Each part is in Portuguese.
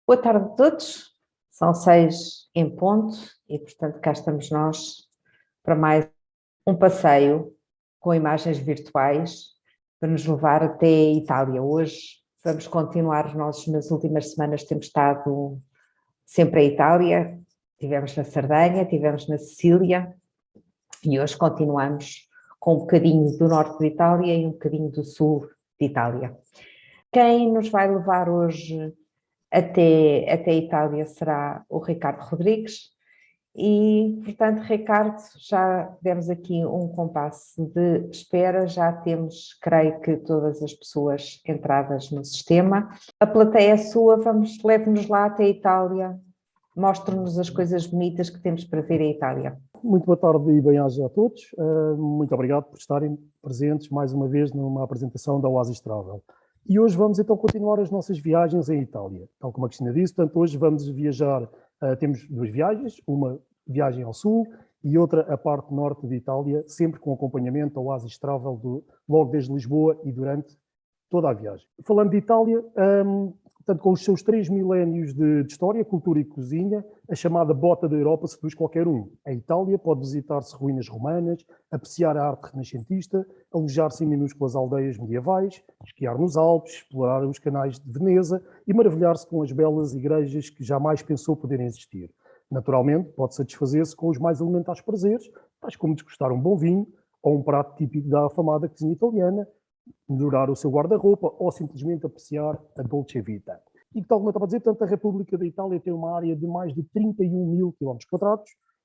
Boa tarde a todos, são 6 em ponto e, portanto, cá estamos nós para mais um passeio com imagens virtuais para nos levar até a Itália. Hoje vamos continuar, nas últimas semanas temos estado sempre em Itália, estivemos na Sardenha, estivemos na Sicília e hoje continuamos com um bocadinho do norte de Itália e um bocadinho do sul de Itália. Quem nos vai levar hoje até a Itália será o Ricardo Rodrigues e, portanto, Ricardo, já demos aqui um compasso de espera, já temos, creio que, todas as pessoas entradas no sistema. A plateia é sua, leve-nos lá até a Itália, mostre-nos as coisas bonitas que temos para ver a Itália. Muito boa tarde e bem-aja a todos. Muito obrigado por estarem presentes mais uma vez numa apresentação da Oasis Travel. E hoje vamos então continuar as nossas viagens em Itália. Tal como a Cristina disse, portanto, hoje vamos viajar, temos duas viagens, uma viagem ao sul e outra à parte norte de Itália, sempre com acompanhamento da Oasis Travel logo desde Lisboa e durante toda a viagem. Falando de Itália, portanto, com os seus 3 milénios de história, cultura e cozinha, a chamada bota da Europa seduz qualquer um. A Itália pode visitar-se ruínas romanas, apreciar a arte renascentista, alojar-se em minúsculas aldeias medievais, esquiar nos Alpes, explorar os canais de Veneza e maravilhar-se com as belas igrejas que jamais pensou poderem existir. Naturalmente, pode satisfazer-se com os mais elementares prazeres, tais como degustar um bom vinho ou um prato típico da afamada cozinha italiana, melhorar o seu guarda-roupa ou simplesmente apreciar a Dolce Vita. E tal como eu estava a dizer, tanto a República da Itália tem uma área de mais de 31 mil km²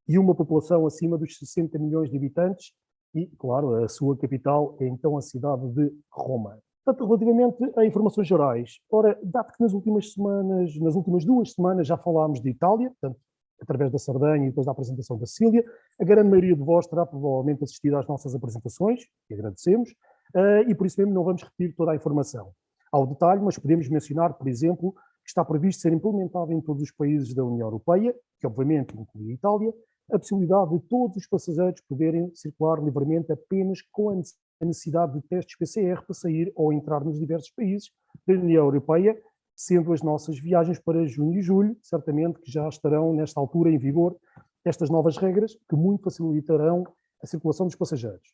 e uma população acima dos 60 milhões de habitantes e, claro, a sua capital é então a cidade de Roma. Portanto, relativamente a informações gerais, ora, dado que nas últimas 2 semanas já falámos de Itália, portanto, através da Sardenha e depois da apresentação da Sicília, a grande maioria de vós terá provavelmente assistido às nossas apresentações, que agradecemos, e por isso mesmo não vamos repetir toda a informação ao detalhe, mas podemos mencionar, por exemplo, que está previsto ser implementado em todos os países da União Europeia, que obviamente inclui a Itália, a possibilidade de todos os passageiros poderem circular livremente apenas com a necessidade de testes PCR para sair ou entrar nos diversos países da União Europeia, sendo as nossas viagens para junho e julho, certamente que já estarão nesta altura em vigor estas novas regras que muito facilitarão a circulação dos passageiros.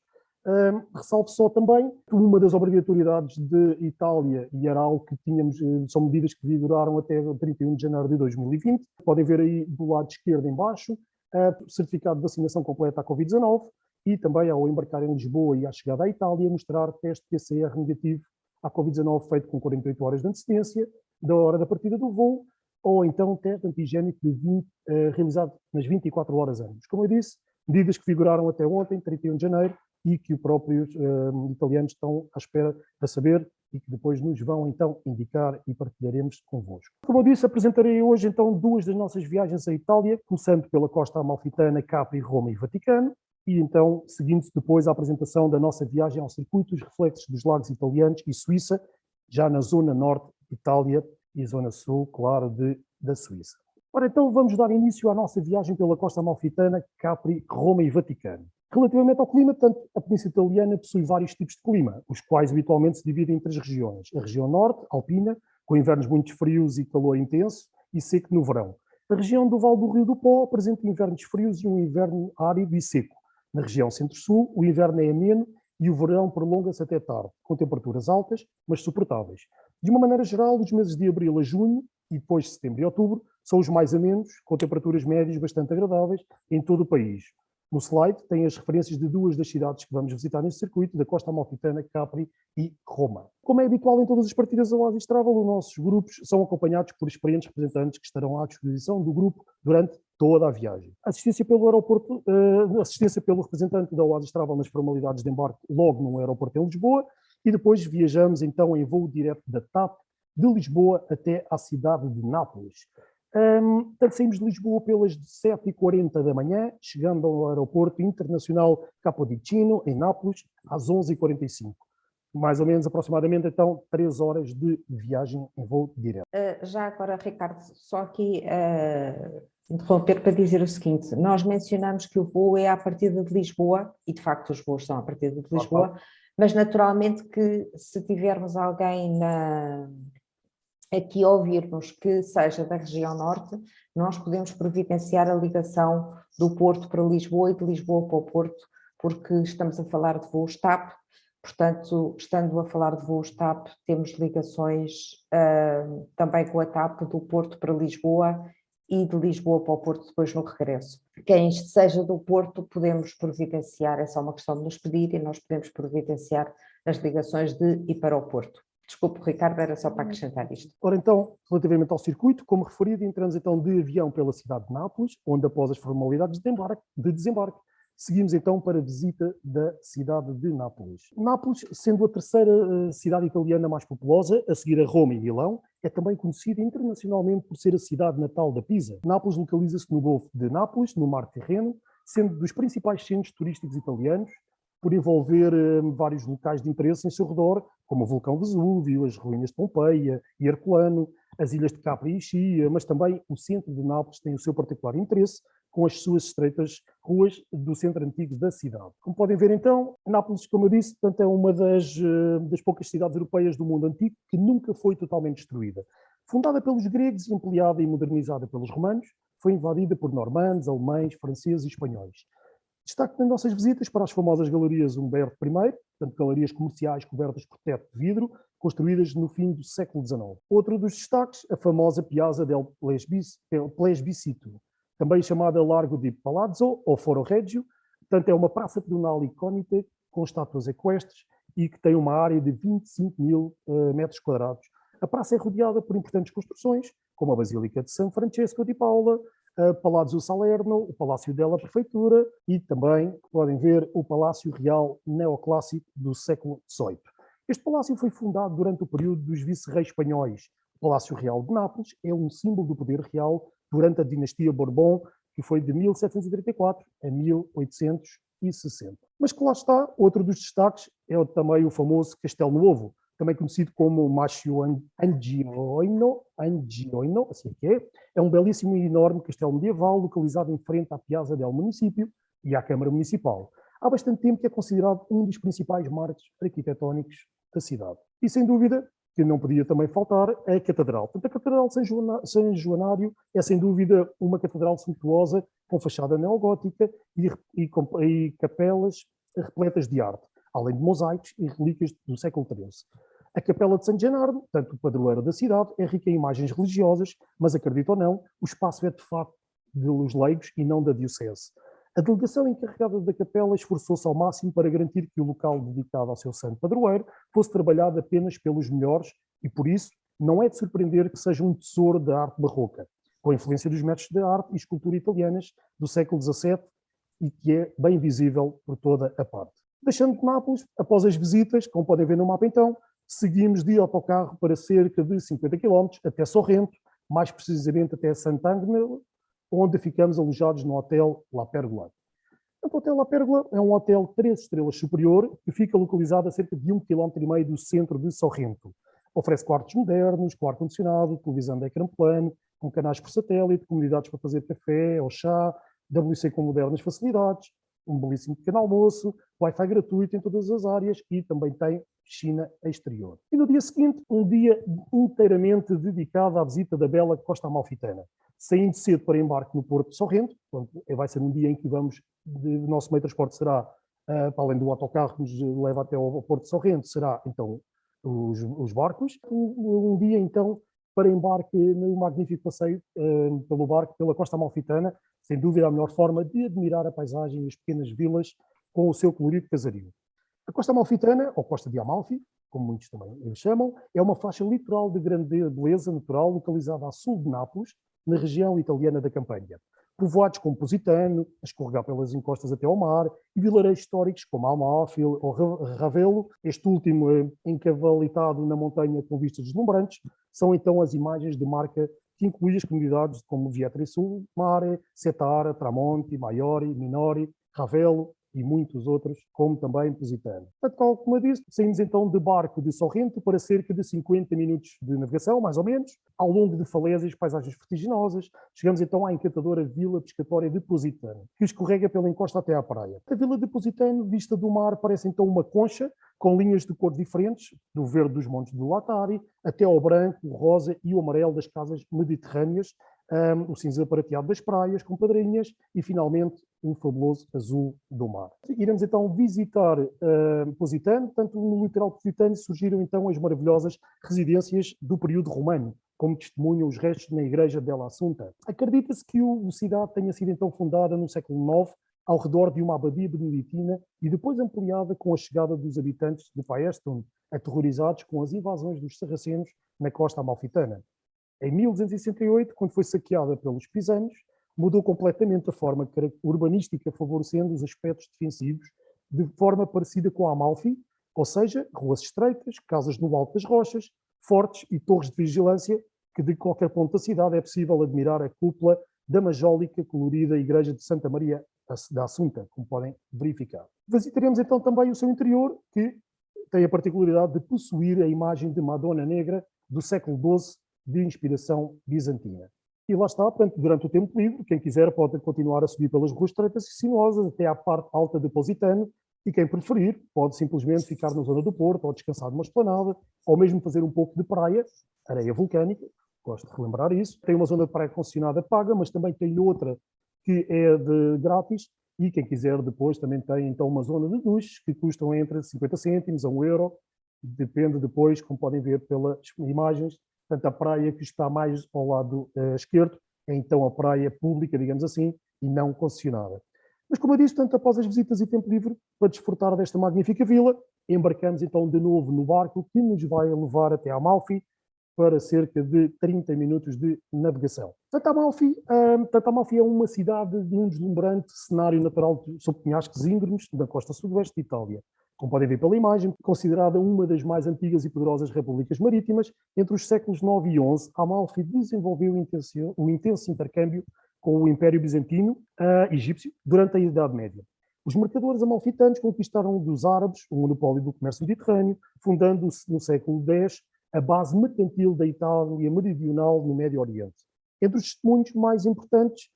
Ressalvo só também que uma das obrigatoriedades de Itália, e era algo que tínhamos, são medidas que vigoraram até 31 de janeiro de 2020, podem ver aí do lado esquerdo em baixo, certificado de vacinação completa à Covid-19 e também ao embarcar em Lisboa e à chegada à Itália, mostrar teste PCR negativo à Covid-19 feito com 48 horas de antecedência da hora da partida do voo, ou então teste antigénico realizado nas 24 horas antes. Como eu disse, medidas que vigoraram até ontem, 31 de janeiro, e que os próprios italianos estão à espera de saber e que depois nos vão então indicar e partilharemos convosco. Como eu disse, apresentarei hoje então 2 das nossas viagens à Itália, começando pela costa amalfitana, Capri, Roma e Vaticano, e então seguindo-se depois a apresentação da nossa viagem ao circuito dos reflexos dos lagos italianos e Suíça, já na zona norte de Itália e zona sul, claro, da Suíça. Ora, então vamos dar início à nossa viagem pela costa amalfitana, Capri, Roma e Vaticano. Relativamente ao clima, portanto, a Península Italiana possui vários tipos de clima, os quais habitualmente se dividem em 3 regiões. A região norte, alpina, com invernos muito frios e calor intenso, e seco no verão. A região do Vale do Rio do Pó apresenta invernos frios e um inverno árido e seco. Na região centro-sul, o inverno é ameno e o verão prolonga-se até tarde, com temperaturas altas, mas suportáveis. De uma maneira geral, os meses de abril a junho, e depois de setembro e outubro, são os mais amenos, com temperaturas médias bastante agradáveis em todo o país. No slide tem as referências de 2 das cidades que vamos visitar neste circuito, da costa amalfitana, Capri e Roma. Como é habitual em todas as partidas da Oasis Travel, os nossos grupos são acompanhados por experientes representantes que estarão à disposição do grupo durante toda a viagem. Assistência pelo representante da Oasis Travel nas formalidades de embarque logo no aeroporto em Lisboa e depois viajamos então em voo direto da TAP de Lisboa até à cidade de Nápoles. Portanto, saímos de Lisboa pelas 7h40 da manhã, chegando ao aeroporto internacional Capodichino, em Nápoles, às 11h45. Mais ou menos, aproximadamente, então, 3 horas de viagem em voo direto. Já agora, Ricardo, só aqui interromper para dizer o seguinte, nós mencionamos que o voo é à partida de Lisboa, e de facto os voos são à partida de Lisboa, mas naturalmente que se tivermos alguém aqui ouvirmos que seja da região norte, nós podemos providenciar a ligação do Porto para Lisboa e de Lisboa para o Porto, porque estamos a falar de voos TAP, portanto, estando a falar de voos TAP, temos ligações também com a TAP do Porto para Lisboa e de Lisboa para o Porto depois no regresso. Quem seja do Porto podemos providenciar, é só uma questão de nos pedir e nós podemos providenciar as ligações de e para o Porto. Desculpe, Ricardo, era só para acrescentar isto. Ora então, relativamente ao circuito, como referido, entramos então de avião pela cidade de Nápoles, onde após as formalidades de desembarque, seguimos então para a visita da cidade de Nápoles. Nápoles, sendo a terceira cidade italiana mais populosa, a seguir a Roma e Milão, é também conhecida internacionalmente por ser a cidade natal da Pisa. Nápoles localiza-se no Golfo de Nápoles, no Mar Tirreno, sendo dos principais centros turísticos italianos, por envolver vários locais de interesse em seu redor, como o vulcão Vesúvio, as ruínas de Pompeia e Herculano, as ilhas de Capri e Ischia, mas também o centro de Nápoles tem o seu particular interesse, com as suas estreitas ruas do centro antigo da cidade. Como podem ver então, Nápoles, como eu disse, portanto, é uma das poucas cidades europeias do mundo antigo que nunca foi totalmente destruída. Fundada pelos gregos e ampliada e modernizada pelos romanos, foi invadida por normandos, alemães, franceses e espanhóis. Destaque nas nossas visitas para as famosas galerias Humberto I, portanto, galerias comerciais cobertas por teto de vidro, construídas no fim do século XIX. Outro dos destaques, a famosa Piazza del Plebiscito, também chamada Largo di Palazzo ou Foro Regio, portanto, é uma praça pedonal icónica com estátuas equestres e que tem uma área de 25.000 metros quadrados. A praça é rodeada por importantes construções, como a Basílica de São Francesco di Paula, Palazzo Salerno, o Palácio della Prefeitura e também, podem ver, o Palácio Real Neoclássico do século XVIII. Este palácio foi fundado durante o período dos vice-reis espanhóis. O Palácio Real de Nápoles é um símbolo do poder real durante a dinastia Bourbon, que foi de 1734 a 1860. Mas que lá está, outro dos destaques é também o famoso Castelo Novo, também conhecido como Macchio Angioino, assim é um belíssimo e enorme castelo medieval localizado em frente à Piazza del Município e à Câmara Municipal. Há bastante tempo que é considerado um dos principais marcos arquitetónicos da cidade. E sem dúvida, que não podia também faltar, a Catedral. Portanto, a Catedral de São Joanário é sem dúvida uma catedral suntuosa com fachada neogótica e capelas repletas de arte, além de mosaicos e relíquias do século XIII. A Capela de San Gennaro, tanto o padroeiro da cidade, é rica em imagens religiosas, mas acredito ou não, o espaço é de facto dos leigos e não da diocese. A delegação encarregada da capela esforçou-se ao máximo para garantir que o local dedicado ao seu santo padroeiro fosse trabalhado apenas pelos melhores e, por isso, não é de surpreender que seja um tesouro da arte barroca, com a influência dos métodos de arte e escultura italianas do século XVII e que é bem visível por toda a parte. Deixando de Nápoles, após as visitas, como podem ver no mapa então, seguimos de autocarro para cerca de 50 km até Sorrento, mais precisamente até Sant'Angelo, onde ficamos alojados no Hotel La Pergola. O Hotel La Pergola é um hotel 3 estrelas superior que fica localizado a cerca de 1,5 km do centro de Sorrento. Oferece quartos modernos, com ar-condicionado, televisão de ecrã plano, com canais por satélite, comunidades para fazer café ou chá, WC com modernas facilidades, um belíssimo pequeno almoço, Wi-Fi gratuito em todas as áreas e também tem piscina exterior. E no dia seguinte, um dia inteiramente dedicado à visita da bela Costa Amalfitana. Saindo cedo para embarque no Porto de Sorrento, portanto, vai ser um dia em que o nosso meio de transporte será, para além do autocarro que nos leva até ao Porto de Sorrento, será então os barcos. Um dia então para embarque no magnífico passeio pelo barco, pela Costa Amalfitana, sem dúvida a melhor forma de admirar a paisagem e as pequenas vilas com o seu colorido casario. A Costa Amalfitana, ou Costa de Amalfi, como muitos também lhe chamam, é uma faixa litoral de grande beleza natural localizada a sul de Nápoles, na região italiana da Campania. Povoados como Positano, a escorregar pelas encostas até ao mar, e vilarejos históricos como Amalfi ou Ravello, este último encavalitado na montanha com vistas deslumbrantes, são então as imagens de marca que incluem as comunidades como Vietre Sul, Mare, Setara, Tramonti, Maiori, Minori, Ravello e muitos outros, como também Positano. Tal como eu disse, saímos então de barco de Sorrento para cerca de 50 minutos de navegação, mais ou menos, ao longo de falésias, paisagens vertiginosas. Chegamos então à encantadora Vila Pescatória de Positano, que escorrega pela encosta até à praia. A Vila de Positano, vista do mar, parece então uma concha, com linhas de cor diferentes, do verde dos montes do Latari, até ao branco, o rosa e o amarelo das casas mediterrâneas, o cinza prateado das praias, com padrinhas, e finalmente um fabuloso azul do mar. Iremos então visitar Positano. Tanto no litoral positano surgiram então as maravilhosas residências do período romano, como testemunham os restos na igreja Della Assunta. Acredita-se que a cidade tenha sido então fundada no século IX, ao redor de uma abadia beneditina, e depois ampliada com a chegada dos habitantes de Paestum, aterrorizados com as invasões dos sarracenos na costa amalfitana. Em 1268, quando foi saqueada pelos pisanos, mudou completamente a forma urbanística, favorecendo os aspectos defensivos, de forma parecida com a Amalfi, ou seja, ruas estreitas, casas no alto das rochas, fortes e torres de vigilância, que de qualquer ponto da cidade é possível admirar a cúpula da majólica colorida Igreja de Santa Maria da Assunta, como podem verificar. Visitaremos então também o seu interior, que tem a particularidade de possuir a imagem de Madonna Negra do século XII, de inspiração bizantina. E lá está, portanto, durante o tempo livre, quem quiser pode continuar a subir pelas ruas estreitas e sinuosas até à parte alta de Positano, e quem preferir pode simplesmente ficar na zona do Porto ou descansar numa esplanada, ou mesmo fazer um pouco de praia, areia vulcânica, gosto de relembrar isso. Tem uma zona de praia concessionada paga, mas também tem outra que é de grátis, e quem quiser depois também tem então uma zona de duches que custam entre 50 cêntimos a €1, depende depois, como podem ver pelas imagens. Portanto, a praia que está mais ao lado esquerdo é então a praia pública, digamos assim, e não concessionada. Mas, como eu disse, tanto após as visitas e tempo livre, para desfrutar desta magnífica vila, embarcamos então de novo no barco que nos vai levar até Amalfi, para cerca de 30 minutos de navegação. Amalfi é uma cidade num deslumbrante cenário natural sob penhascos íngremes da costa sudoeste de Itália. Como podem ver pela imagem, considerada uma das mais antigas e poderosas repúblicas marítimas, entre os séculos IX e XI, Amalfi desenvolveu um intenso intercâmbio com o Império Bizantino egípcio durante a Idade Média. Os mercadores amalfitanos conquistaram dos árabes o monopólio do comércio mediterrâneo, fundando-se no século X a base mercantil da Itália meridional no Médio Oriente. Entre os testemunhos mais importantes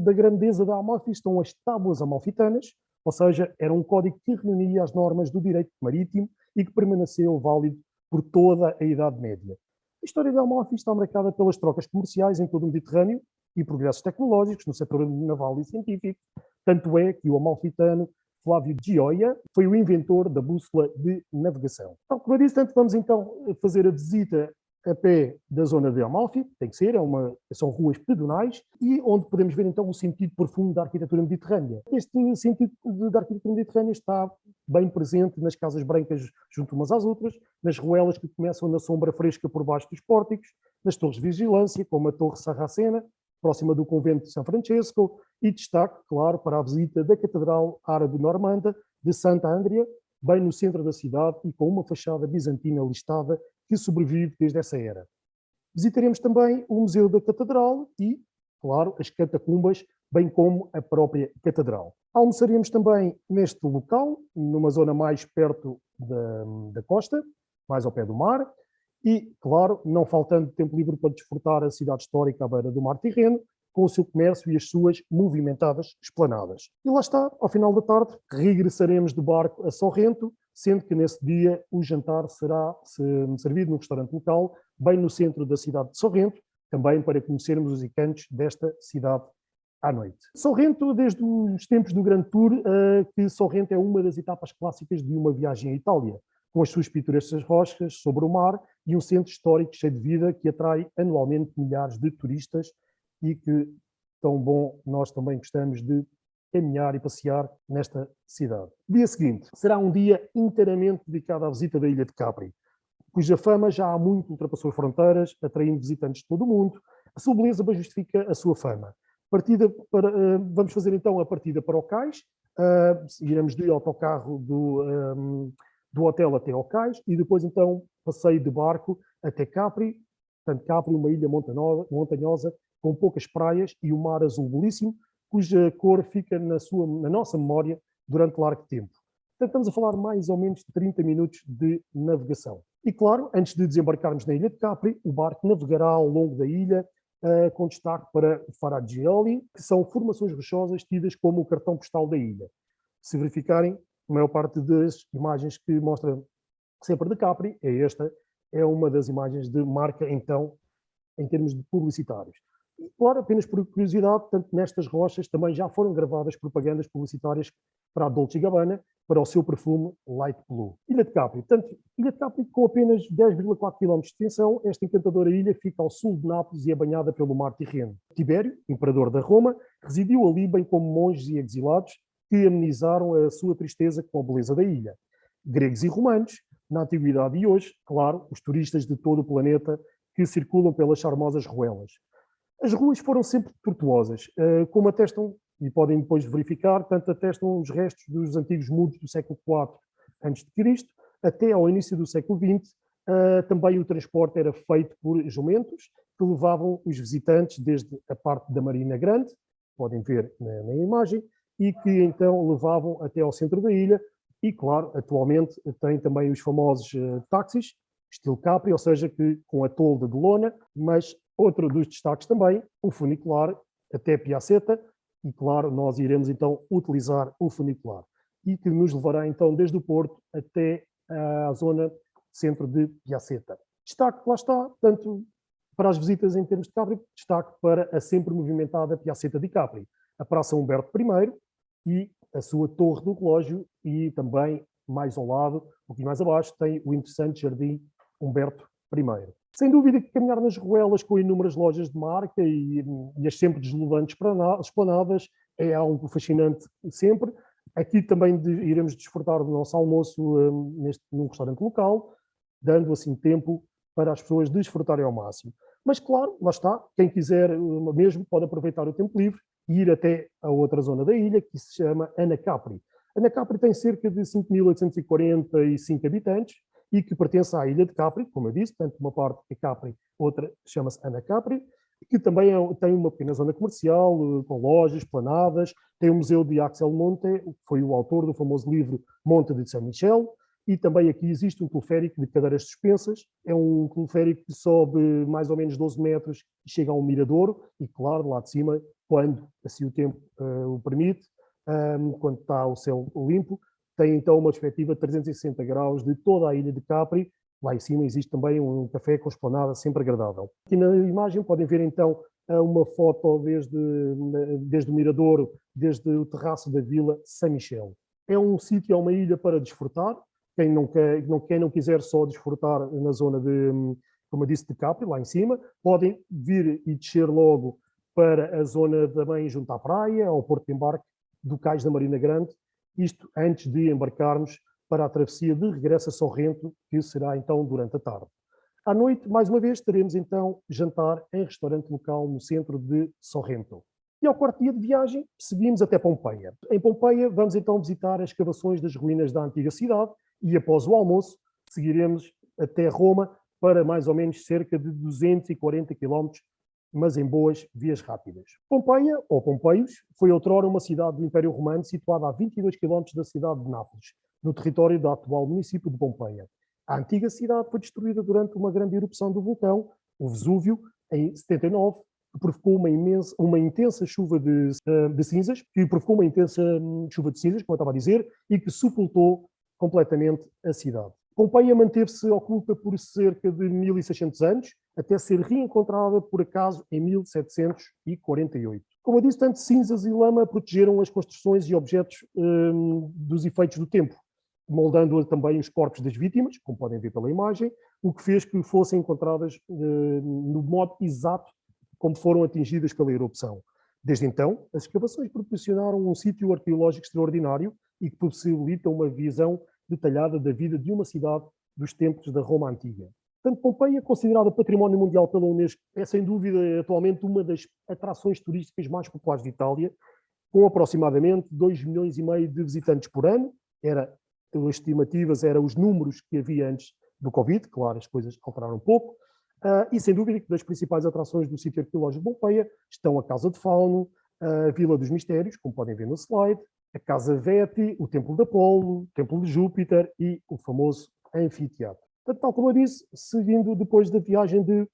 da grandeza da Amalfi estão as tábuas amalfitanas, ou seja, era um código que reunia as normas do direito marítimo e que permaneceu válido por toda a Idade Média. A história da Amalfi está marcada pelas trocas comerciais em todo o Mediterrâneo e progressos tecnológicos no setor naval e científico, tanto é que o amalfitano Flávio Gioia foi o inventor da bússola de navegação. Então, como eu disse, vamos então fazer a visita a pé da zona de Amalfi, tem que ser, são ruas pedonais, e onde podemos ver então o sentido profundo da arquitetura mediterrânea. Este sentido da arquitetura mediterrânea está bem presente nas casas brancas junto umas às outras, nas ruelas que começam na sombra fresca por baixo dos pórticos, nas torres de vigilância, como a Torre Sarracena, próxima do convento de São Francesco, e destaque, claro, para a visita da Catedral Árabe-Normanda de Santa Andrea, bem no centro da cidade e com uma fachada bizantina listada que sobrevive desde essa era. Visitaremos também o Museu da Catedral e, claro, as catacumbas, bem como a própria Catedral. Almoçaremos também neste local, numa zona mais perto da costa, mais ao pé do mar, e, claro, não faltando tempo livre para desfrutar a cidade histórica à beira do mar Tirreno, com o seu comércio e as suas movimentadas esplanadas. E lá está, ao final da tarde, regressaremos de barco a Sorrento, sendo que nesse dia o jantar será servido num restaurante local, bem no centro da cidade de Sorrento, também para conhecermos os encantos desta cidade à noite. Sorrento, desde os tempos do Grande Tour, que Sorrento é uma das etapas clássicas de uma viagem à Itália, com as suas pitorescas rochas sobre o mar e um centro histórico cheio de vida que atrai anualmente milhares de turistas e que, tão bom, nós também gostamos de caminhar e passear nesta cidade. Dia seguinte será um dia inteiramente dedicado à visita da ilha de Capri, cuja fama já há muito ultrapassou as fronteiras, atraindo visitantes de todo o mundo. A sua beleza bem justifica a sua fama. Vamos fazer então a partida para o cais, iremos de autocarro do hotel até ao cais e depois então passeio de barco até Capri. Portanto, Capri, uma ilha montanhosa com poucas praias e um mar azul belíssimo, cuja cor fica na nossa memória durante largo tempo. Portanto, estamos a falar mais ou menos de 30 minutos de navegação. E claro, antes de desembarcarmos na ilha de Capri, o barco navegará ao longo da ilha, com destaque para Faragioli, que são formações rochosas tidas como o cartão postal da ilha. Se verificarem, a maior parte das imagens que mostra sempre de Capri, esta é uma das imagens de marca, então, em termos de publicitários. E, claro, apenas por curiosidade, tanto nestas rochas também já foram gravadas propagandas publicitárias para a Dolce & Gabbana, para o seu perfume Light Blue. Ilha de Capri. Portanto, Ilha de Capri, com apenas 10,4 km de extensão, esta encantadora ilha fica ao sul de Nápoles e é banhada pelo mar Tirreno. Tibério, imperador da Roma, residiu ali bem como monges e exilados que amenizaram a sua tristeza com a beleza da ilha. Gregos e romanos, na antiguidade e hoje, claro, os turistas de todo o planeta que circulam pelas charmosas ruelas. As ruas foram sempre tortuosas, como atestam, e podem depois verificar, tanto atestam os restos dos antigos muros do século IV a.C., até ao início do século XX, também o transporte era feito por jumentos, que levavam os visitantes desde a parte da Marina Grande, podem ver na imagem, e que então levavam até ao centro da ilha, e claro, atualmente tem também os famosos táxis, estilo Capri, ou seja, que com a tolda de lona, mas outro dos destaques também, o funicular até Piaceta, e claro, nós iremos então utilizar o funicular, e que nos levará então desde o Porto até à zona centro de Piaceta. Destaque, lá está, tanto para as visitas em termos de Capri, destaque para a sempre movimentada Piaceta di Capri, a Praça Humberto I e a sua Torre do Relógio, e também mais ao lado, um pouquinho mais abaixo, tem o interessante Jardim Humberto I. Sem dúvida que caminhar nas ruelas com inúmeras lojas de marca e as sempre deslumbrantes esplanadas é algo fascinante sempre. Aqui também iremos desfrutar do nosso almoço num restaurante local, dando assim tempo para as pessoas desfrutarem ao máximo. Mas claro, lá está, quem quiser mesmo pode aproveitar o tempo livre e ir até a outra zona da ilha, que se chama Anacapri. Anacapri tem cerca de 5.845 habitantes, e que pertence à ilha de Capri, como eu disse, tanto uma parte é Capri, outra chama-se Anacapri, que também tem uma pequena zona comercial, com lojas, planadas, tem o museu de Axel Monte, que foi o autor do famoso livro Monte de Saint-Michel, e também aqui existe um teleférico de cadeiras suspensas, é um teleférico que sobe mais ou menos 12 metros e chega a um miradouro, e claro, lá de cima, quando assim o tempo o permite, quando está o céu limpo, tem então uma perspectiva de 360 graus de toda a ilha de Capri. Lá em cima existe também um café com esplanada sempre agradável. Aqui na imagem podem ver então uma foto desde o Miradouro, desde o terraço da Vila Saint-Michel. É um sítio, é uma ilha para desfrutar. Quem não quiser só desfrutar na zona de, como eu disse, de Capri, lá em cima, podem vir e descer logo para a zona também junto à praia, ao porto de embarque do Cais da Marina Grande, isto antes de embarcarmos para a travessia de regresso a Sorrento, que será então durante a tarde. À noite, mais uma vez, teremos então jantar em restaurante local no centro de Sorrento. E ao quarto dia de viagem, seguimos até Pompeia. Em Pompeia, vamos então visitar as escavações das ruínas da antiga cidade e, após o almoço, seguiremos até Roma para mais ou menos cerca de 240 km, mas em boas vias rápidas. Pompeia, ou Pompeios, foi outrora uma cidade do Império Romano situada a 22 km da cidade de Nápoles, no território do atual município de Pompeia. A antiga cidade foi destruída durante uma grande erupção do vulcão, o Vesúvio, em 79, que provocou uma intensa chuva de cinzas, como eu estava a dizer, e que sepultou completamente a cidade. Pompeia manteve-se oculta por cerca de 1600 anos, até ser reencontrada por acaso em 1748. Como eu disse, tanto cinzas e lama protegeram as construções e objetos dos efeitos do tempo, moldando também os corpos das vítimas, como podem ver pela imagem, o que fez que fossem encontradas no modo exato como foram atingidas pela erupção. Desde então, as escavações proporcionaram um sítio arqueológico extraordinário e que possibilita uma visão detalhada da vida de uma cidade dos tempos da Roma Antiga. Portanto, Pompeia, considerada Património Mundial pela Unesco, é sem dúvida atualmente uma das atrações turísticas mais populares de Itália, com aproximadamente 2,5 milhões de visitantes por ano. As estimativas eram os números que havia antes do Covid, claro, as coisas alteraram um pouco, e sem dúvida que das principais atrações do sítio arqueológico de Pompeia estão a Casa de Fauno, a Vila dos Mistérios, como podem ver no slide, a Casa Veti, o Templo de Apolo, o Templo de Júpiter e o famoso anfiteatro. Portanto, tal como eu disse, seguindo depois da viagem de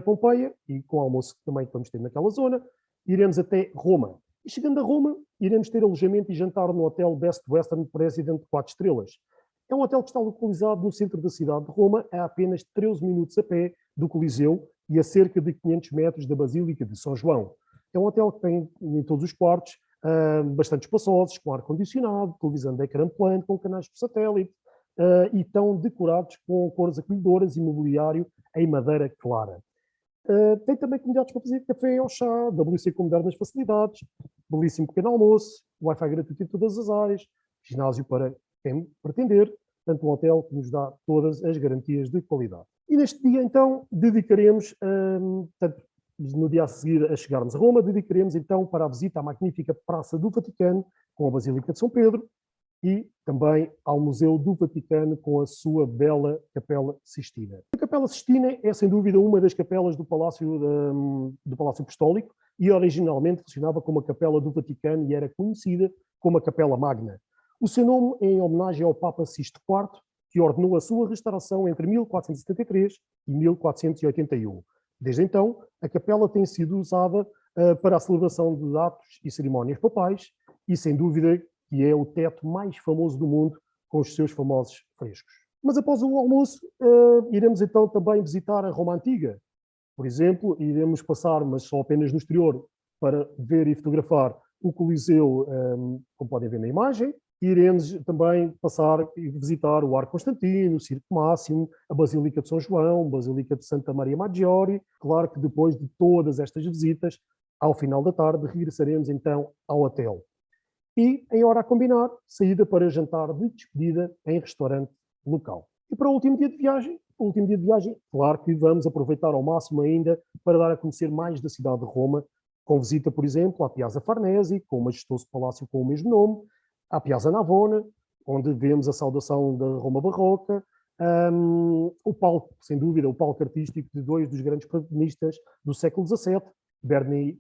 Pompeia, e com o almoço também que vamos ter naquela zona, iremos até Roma. E chegando a Roma, iremos ter alojamento e jantar no hotel Best Western President de 4 estrelas. É um hotel que está localizado no centro da cidade de Roma, a apenas 13 minutos a pé do Coliseu e a cerca de 500 metros da Basílica de São João. É um hotel que tem em todos os quartos bastante espaçosos, com ar-condicionado, televisão de ecrã plano, com canais por satélite, e estão decorados com cores acolhedoras e mobiliário em madeira clara. Tem também comunidades para fazer café ao chá, WC com modernas facilidades, belíssimo pequeno almoço, Wi-Fi gratuito em todas as áreas, ginásio para quem pretender, portanto um hotel que nos dá todas as garantias de qualidade. E neste dia, então, dedicaremos, portanto, no dia a seguir a chegarmos a Roma, dedicaremos então para a visita à magnífica Praça do Vaticano, com a Basílica de São Pedro, e também ao Museu do Vaticano com a sua bela Capela Sistina. A Capela Sistina é, sem dúvida, uma das capelas do Palácio Apostólico e originalmente funcionava como a Capela do Vaticano e era conhecida como a Capela Magna. O seu nome é em homenagem ao Papa Sisto IV, que ordenou a sua restauração entre 1473 e 1481. Desde então, a capela tem sido usada para a celebração de atos e cerimónias papais e, sem dúvida, que é o teto mais famoso do mundo, com os seus famosos frescos. Mas após o almoço, iremos então também visitar a Roma Antiga. Por exemplo, iremos passar, mas só apenas no exterior, para ver e fotografar o Coliseu, como podem ver na imagem. Iremos também passar e visitar o Arco Constantino, o Circo Máximo, a Basílica de São João, a Basílica de Santa Maria Maggiore. Claro que depois de todas estas visitas, ao final da tarde, regressaremos então ao hotel. E, em hora a combinar, saída para jantar de despedida em restaurante local. E para o último dia de viagem, claro que vamos aproveitar ao máximo ainda para dar a conhecer mais da cidade de Roma, com visita, por exemplo, à Piazza Farnese, com o majestoso palácio com o mesmo nome, à Piazza Navona, onde vemos a saudação da Roma Barroca, o palco, sem dúvida, o palco artístico de dois dos grandes protagonistas do século XVII, Bernini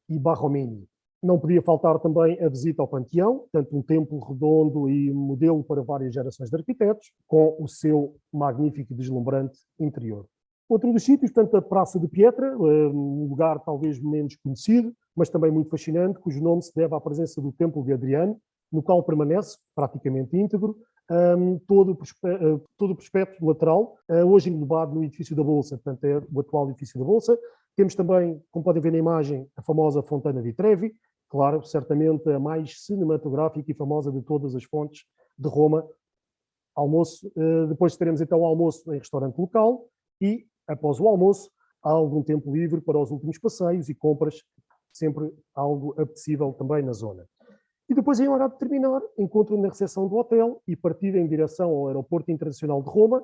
e Barromini. Não podia faltar também a visita ao Panteão, tanto um templo redondo e modelo para várias gerações de arquitetos, com o seu magnífico e deslumbrante interior. Outro dos sítios, portanto, a Praça de Pietra, um lugar talvez menos conhecido, mas também muito fascinante, cujo nome se deve à presença do Templo de Adriano, no qual permanece, praticamente íntegro, todo o prospecto lateral, hoje englobado no edifício da Bolsa, portanto é o atual edifício da Bolsa. Temos também, como podem ver na imagem, a famosa Fontana di Trevi, claro, certamente a mais cinematográfica e famosa de todas as fontes de Roma. Almoço, depois teremos então o almoço em restaurante local e, após o almoço, há algum tempo livre para os últimos passeios e compras, sempre algo apetecível também na zona. E depois, em hora de terminar, encontro na recepção do hotel e partida em direção ao Aeroporto Internacional de Roma.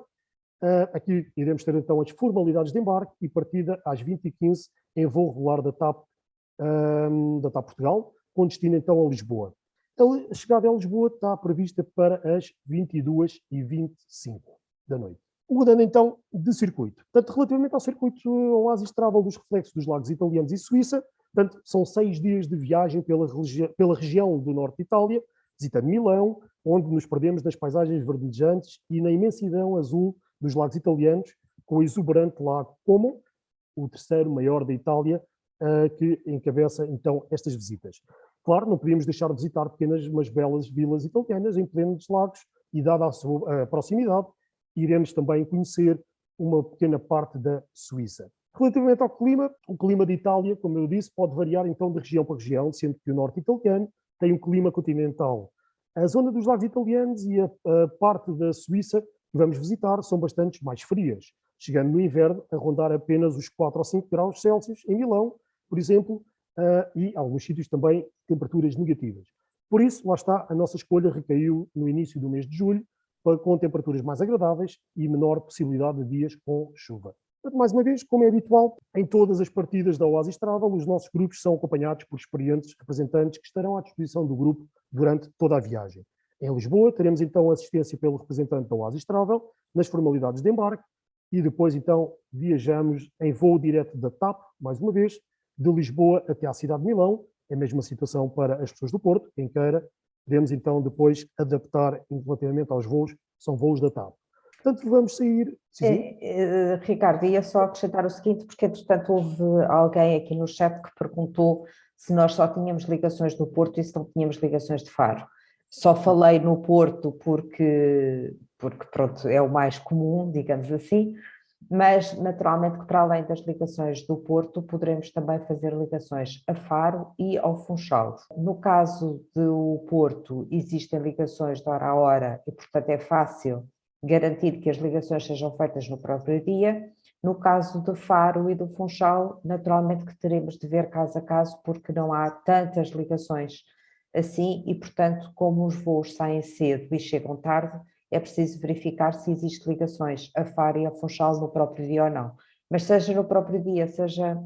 Aqui iremos ter então as formalidades de embarque e partida às 20h15 em voo regular da TAP Portugal, com destino então a Lisboa. A chegada a Lisboa está prevista para as 22h25 da noite. Mudando então de circuito. Portanto, relativamente ao circuito Oasis Travel dos Reflexos dos Lagos Italianos e Suíça, portanto, são 6 dias de viagem pela região do norte de Itália, visitando Milão, onde nos perdemos nas paisagens verdejantes e na imensidão azul dos lagos italianos, com o exuberante lago Como, o terceiro maior da Itália, que encabeça então estas visitas. Claro, não podíamos deixar de visitar pequenas, mas belas vilas italianas em plenos lagos, e dada a sua proximidade, iremos também conhecer uma pequena parte da Suíça. Relativamente ao clima, o clima de Itália, como eu disse, pode variar então de região para região, sendo que o norte italiano tem um clima continental. A zona dos lagos italianos e a parte da Suíça que vamos visitar são bastante mais frias, chegando no inverno a rondar apenas os 4 ou 5 graus Celsius em Milão, por exemplo, e alguns sítios também temperaturas negativas. Por isso, lá está, a nossa escolha recaiu no início do mês de julho, com temperaturas mais agradáveis e menor possibilidade de dias com chuva. Mais uma vez, como é habitual, em todas as partidas da Oasis Travel, os nossos grupos são acompanhados por experientes representantes que estarão à disposição do grupo durante toda a viagem. Em Lisboa, teremos então assistência pelo representante da Oasis Travel nas formalidades de embarque e depois então viajamos em voo direto da TAP, mais uma vez, de Lisboa até à cidade de Milão, É a mesma situação para as pessoas do Porto, quem queira, podemos então depois adaptar relativamente aos voos, são voos da TAP. Portanto, vamos sair... Ricardo, ia só acrescentar o seguinte, porque entretanto houve alguém aqui no chat que perguntou se nós só tínhamos ligações do Porto e se não tínhamos ligações de Faro. Só falei no Porto porque pronto, é o mais comum, digamos assim, mas naturalmente que para além das ligações do Porto, poderemos também fazer ligações a Faro e ao Funchal. No caso do Porto, existem ligações de hora a hora e, portanto, é fácil garantir que as ligações sejam feitas no próprio dia. No caso do Faro e do Funchal, naturalmente que teremos de ver caso a caso, porque não há tantas ligações assim e, portanto, como os voos saem cedo e chegam tarde, é preciso verificar se existem ligações a Faro e a Funchal no próprio dia ou não. Mas seja no próprio dia, seja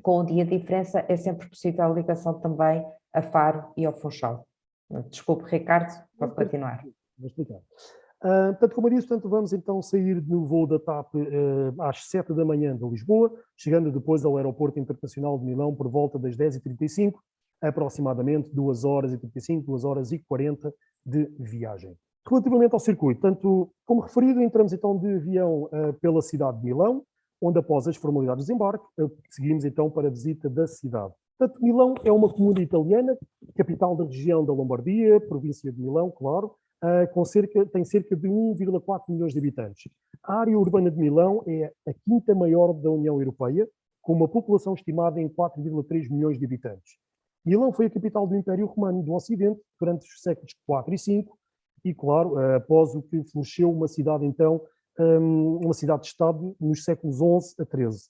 com um dia de diferença, é sempre possível a ligação também a Faro e ao Funchal. Desculpe, Ricardo, pode continuar. Vou explicar. Portanto, como eu disse, vamos então sair no voo da TAP às 7 da manhã de Lisboa, chegando depois ao Aeroporto Internacional de Milão por volta das 10h35, aproximadamente 2h35, 2h40 de viagem. Relativamente ao circuito, tanto como referido, entramos então de avião pela cidade de Milão, onde após as formalidades de desembarque, seguimos então para a visita da cidade. Portanto, Milão é uma comuna italiana, capital da região da Lombardia, província de Milão, claro, tem cerca de 1,4 milhões de habitantes. A área urbana de Milão é a quinta maior da União Europeia, com uma população estimada em 4,3 milhões de habitantes. Milão foi a capital do Império Romano do Ocidente durante os séculos IV e V, e, claro, após o que floresceu uma cidade, então, uma cidade-estado nos séculos XI a XIII.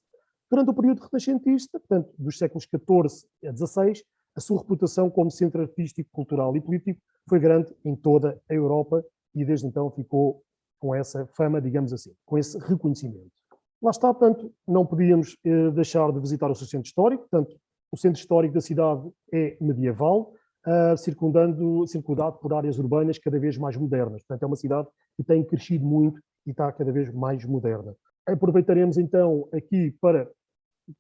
Durante o período renascentista, portanto, dos séculos XIV a XVI, a sua reputação como centro artístico, cultural e político foi grande em toda a Europa e desde então ficou com essa fama, digamos assim, com esse reconhecimento. Lá está, portanto, não podíamos deixar de visitar o seu centro histórico, portanto, o centro histórico da cidade é medieval, circundado por áreas urbanas cada vez mais modernas. Portanto, é uma cidade que tem crescido muito e está cada vez mais moderna. Aproveitaremos então aqui para,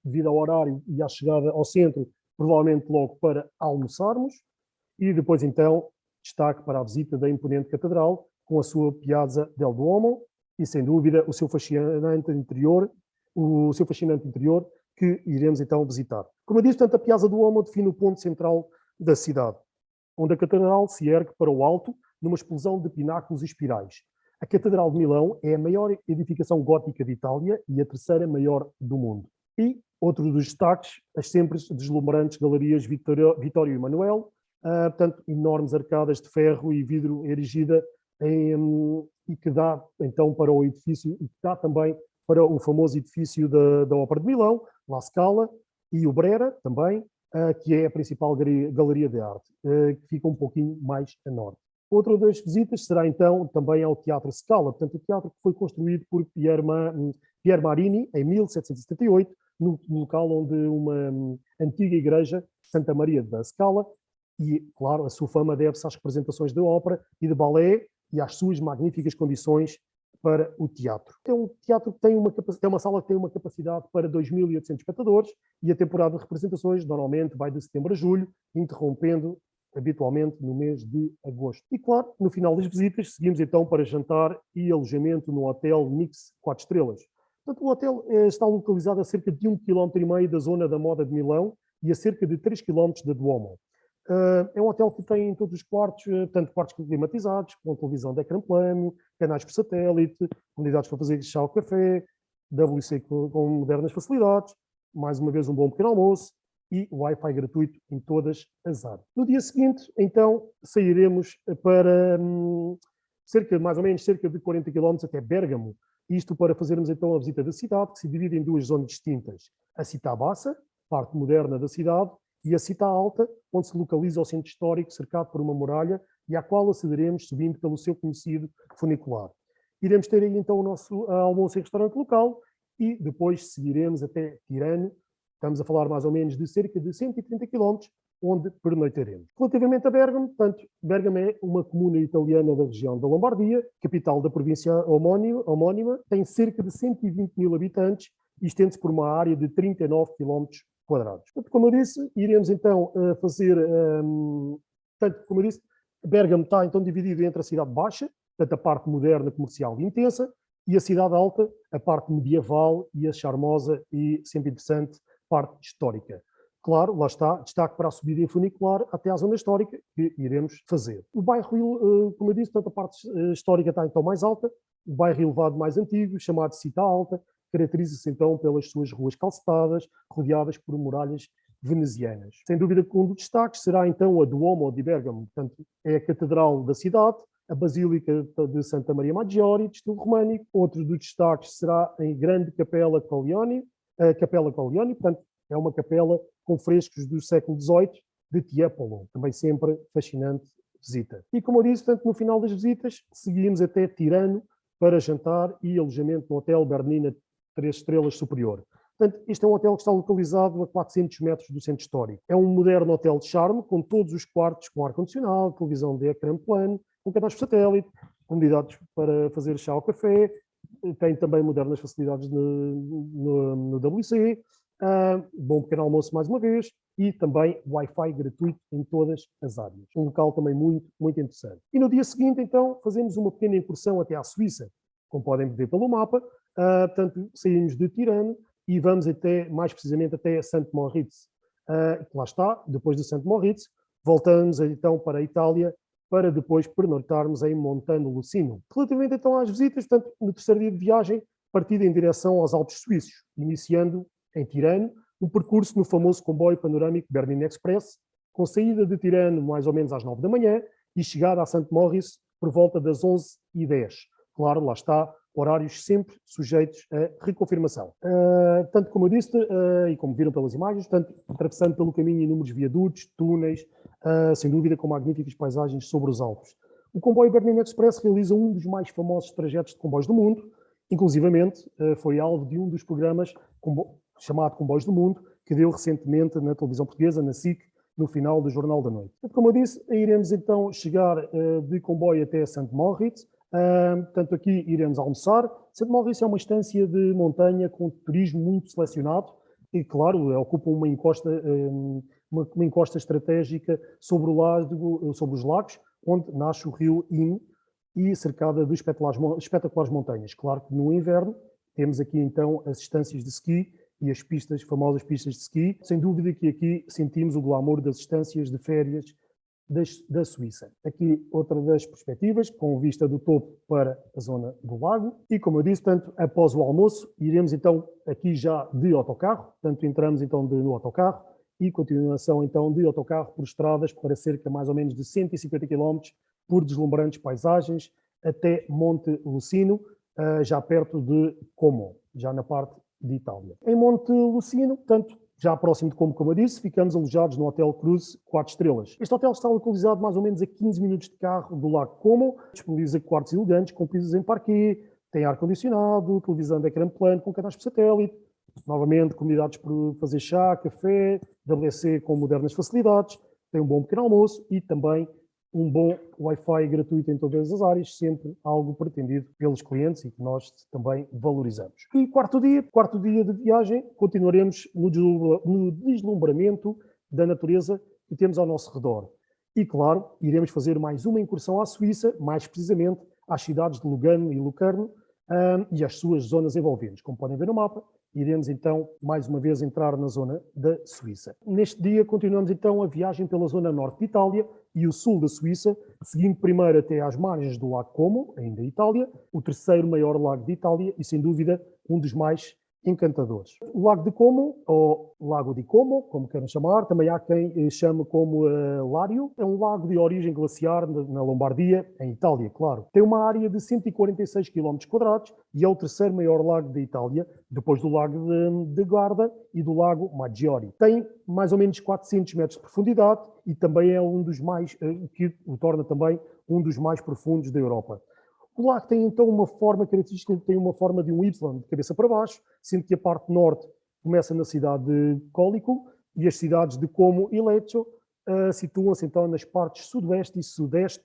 devido ao horário e à chegada ao centro, provavelmente logo para almoçarmos e depois então destaque para a visita da imponente catedral com a sua Piazza del Duomo e, sem dúvida, o seu fascinante interior que iremos então visitar. Como eu disse, portanto, a Piazza do Duomo define o ponto central da cidade, onde a catedral se ergue para o alto numa explosão de pináculos e espirais. A Catedral de Milão é a maior edificação gótica de Itália e a terceira maior do mundo. E outro dos destaques, as sempre deslumbrantes galerias Vittorio Emanuele, portanto, enormes arcadas de ferro e vidro erigida e que dá então para o edifício, e que dá também para o famoso edifício da Ópera de Milão, La Scala, e o Brera também, que é a principal galeria de arte, que fica um pouquinho mais a norte. Outra das visitas será então também ao Teatro Scala, portanto o teatro que foi construído por Pier Marini em 1778, no local onde uma antiga igreja, Santa Maria da Scala, e claro, a sua fama deve-se às representações de ópera e de balé e às suas magníficas condições para o teatro. É um teatro que tem uma sala que tem uma capacidade para 2.800 espectadores e a temporada de representações normalmente vai de setembro a julho, interrompendo habitualmente no mês de agosto. E claro, no final das visitas, seguimos então para jantar e alojamento no Hotel Nix 4 estrelas. Portanto, o hotel está localizado a cerca de 1,5 km da zona da moda de Milão e a cerca de 3 km da Duomo. É um hotel que tem em todos os quartos, tanto quartos climatizados, com televisão de ecrã plano, canais por satélite, unidades para fazer chá ou café, WC com modernas facilidades, mais uma vez um bom pequeno almoço e Wi-Fi gratuito em todas as áreas. No dia seguinte, então, sairemos para mais ou menos cerca de 40 km até Bérgamo, isto para fazermos então a visita da cidade, que se divide em duas zonas distintas. A Città Bassa, parte moderna da cidade, e a Città Alta, onde se localiza o centro histórico cercado por uma muralha e à qual acederemos subindo pelo seu conhecido funicular. Iremos ter aí então o nosso almoço em restaurante local e depois seguiremos até Tirano. Estamos a falar mais ou menos de cerca de 130 km, onde pernoitaremos. Relativamente a Bérgamo, portanto, Bérgamo é uma comuna italiana da região da Lombardia, capital da província homónima, tem cerca de 120 mil habitantes e estende-se por uma área de 39 km². Portanto, como eu disse, iremos então fazer, portanto, como eu disse, Bérgamo está então dividido entre a cidade baixa, portanto a parte moderna, comercial e intensa, e a cidade alta, a parte medieval e a charmosa e sempre interessante parte histórica. Claro, lá está, destaque para a subida em funicular até à zona histórica, que iremos fazer. O bairro, como eu disse, portanto, a parte histórica está então mais alta, o bairro elevado mais antigo, chamado Cita Alta, caracteriza-se então pelas suas ruas calçadas, rodeadas por muralhas venezianas. Sem dúvida que um dos destaques será então a Duomo di Bergamo, portanto, é a catedral da cidade, a Basílica de Santa Maria Maggiore, de estilo românico. Outro dos destaques será a Grande Capela Colleoni, portanto, é uma capela com frescos do século XVIII de Tiepolo, também sempre fascinante visita. E como eu disse, portanto, no final das visitas, seguimos até Tirano para jantar e alojamento no Hotel Bernina 3 estrelas superior. Portanto, este é um hotel que está localizado a 400 metros do centro histórico. É um moderno hotel de charme, com todos os quartos com ar-condicionado, televisão de ecrã plano, com canais por satélite, comunidades para fazer chá ou café, tem também modernas facilidades no WC, bom pequeno almoço mais uma vez, e também Wi-Fi gratuito em todas as áreas. Um local também muito, muito interessante. E no dia seguinte, então, fazemos uma pequena incursão até à Suíça, como podem ver pelo mapa. Portanto, saímos de Tirano e vamos até, mais precisamente, até St. Moritz. Lá está, depois de St. Moritz, voltamos então para a Itália, para depois pernoitarmos em Montano Lucino. Relativamente então às visitas, portanto, no terceiro dia de viagem, partida em direção aos Alpes Suíços, iniciando em Tirano, um percurso no famoso comboio panorâmico Bernina Express, com saída de Tirano mais ou menos às 9 da manhã e chegada a St. Moritz por volta das 11h10. Claro, lá está, horários sempre sujeitos a reconfirmação. Tanto como eu disse, e como viram pelas imagens, portanto, atravessando pelo caminho inúmeros viadutos, túneis, sem dúvida com magníficas paisagens sobre os Alpes. O comboio Bernina Express realiza um dos mais famosos trajetos de comboios do mundo, inclusivamente foi alvo de um dos programas chamado Comboios do Mundo, que deu recentemente na televisão portuguesa, na SIC, no final do Jornal da Noite. Como eu disse, iremos então chegar de comboio até St. Moritz. Portanto, aqui iremos almoçar. St. Moritz é uma estância de montanha com turismo muito selecionado e, claro, ocupa uma encosta estratégica sobre os lagos, onde nasce o rio Inn e cercada de espetaculares montanhas. Claro que no inverno temos aqui então as estâncias de ski e as famosas pistas de ski. Sem dúvida que aqui sentimos o glamour das estâncias de férias da Suíça. Aqui outra das perspectivas, com vista do topo para a zona do lago. E como eu disse, portanto, após o almoço, iremos então aqui já de autocarro, portanto entramos então no autocarro e continuação então de autocarro por estradas para cerca mais ou menos de 150 km por deslumbrantes paisagens até Monte Lucino, já perto de Como, já na parte de Itália. Em Monte Lucino, portanto, já próximo de como eu disse, ficamos alojados no Hotel Cruz 4 estrelas. Este hotel está localizado mais ou menos a 15 minutos de carro do Lago Como, disponibiliza quartos elegantes com pisos em parquet, tem ar-condicionado, televisão de ecrã plano com canais por satélite, novamente comunidades para fazer chá, café, WC com modernas facilidades, tem um bom pequeno almoço e também um bom Wi-Fi gratuito em todas as áreas, sempre algo pretendido pelos clientes e que nós também valorizamos. E quarto dia de viagem, continuaremos no deslumbramento da natureza que temos ao nosso redor. E, claro, iremos fazer mais uma incursão à Suíça, mais precisamente às cidades de Lugano e Lucarno e às suas zonas envolventes. Como podem ver no mapa, iremos então, mais uma vez, entrar na zona da Suíça. Neste dia, continuamos então a viagem pela zona norte de Itália e o sul da Suíça, seguindo primeiro até às margens do Lago Como, ainda Itália, o terceiro maior lago de Itália e, sem dúvida, um dos mais encantadores. O Lago de Como, ou Lago di Como, como queiram chamar, também há quem chame como Lario, é um lago de origem glaciar na Lombardia, em Itália, claro. Tem uma área de 146 km² e é o terceiro maior lago da Itália, depois do Lago de Garda e do Lago Maggiore. Tem mais ou menos 400 metros de profundidade e também é um dos mais, que o torna também um dos mais profundos da Europa. O lago tem então uma forma característica, tem uma forma de um Y de cabeça para baixo, sendo que a parte norte começa na cidade de Cólico e as cidades de Como e Lecco situam-se então nas partes sudoeste e sudeste.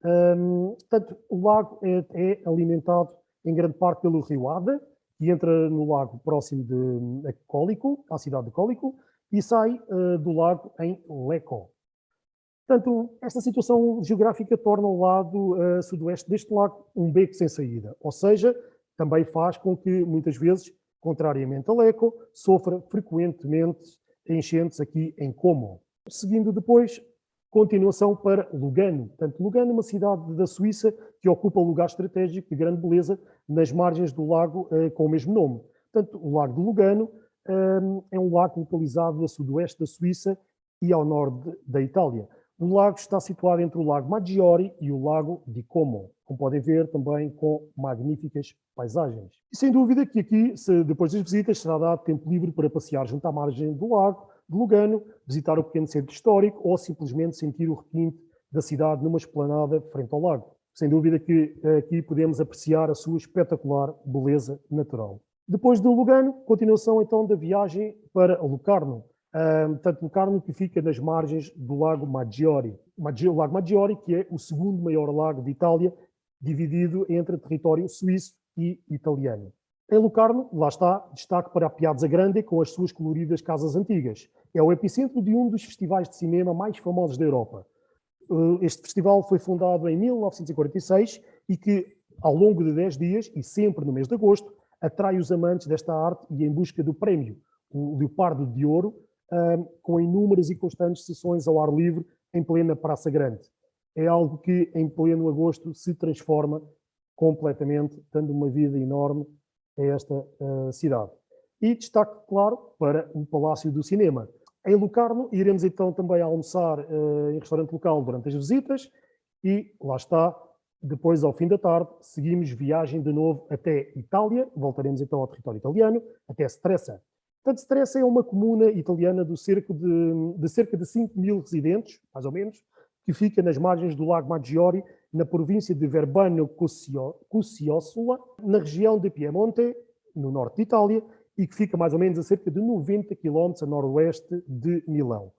Portanto, o lago é alimentado em grande parte pelo rio Ada, e entra no lago próximo de Cólico, à cidade de Cólico, e sai do lago em Lecco. Portanto, esta situação geográfica torna o lado sudoeste deste lago um beco sem saída, ou seja, também faz com que, muitas vezes, contrariamente a Lecco, sofra frequentemente enchentes aqui em Como. Seguindo depois, continuação para Lugano. Portanto, Lugano é uma cidade da Suíça que ocupa um lugar estratégico de grande beleza nas margens do lago com o mesmo nome. Portanto, o Lago de Lugano é um lago localizado a sudoeste da Suíça e ao norte da Itália. O lago está situado entre o Lago Maggiore e o Lago di Como, como podem ver também com magníficas paisagens. E sem dúvida que aqui, depois das visitas, será dado tempo livre para passear junto à margem do lago de Lugano, visitar o pequeno centro histórico ou simplesmente sentir o requinte da cidade numa esplanada frente ao lago. Sem dúvida que aqui podemos apreciar a sua espetacular beleza natural. Depois de Lugano, continuação então da viagem para Locarno. Portanto, Locarno que fica nas margens do Lago Maggiore. O Lago Maggiore, que é o segundo maior lago de Itália, dividido entre território suíço e italiano. Em Locarno, lá está, destaque para a Piazza Grande com as suas coloridas casas antigas. É o epicentro de um dos festivais de cinema mais famosos da Europa. Este festival foi fundado em 1946 e que, ao longo de 10 dias, e sempre no mês de agosto, atrai os amantes desta arte e em busca do prémio, o Leopardo de Ouro, com inúmeras e constantes sessões ao ar livre em plena Praça Grande. É algo que, em pleno agosto, se transforma completamente, dando uma vida enorme a esta cidade. E destaque, claro, para o Palácio do Cinema. Em Locarno, iremos então também almoçar em restaurante local durante as visitas e, lá está, depois, ao fim da tarde, seguimos viagem de novo até Itália, voltaremos então ao território italiano, até Stresa. Portanto, Stresa é uma comuna italiana de cerca de 5 mil residentes, mais ou menos, que fica nas margens do Lago Maggiore, na província de Verbano-Cusciosola, na região de Piemonte, no norte de Itália, e que fica mais ou menos a cerca de 90 km a noroeste de Milão.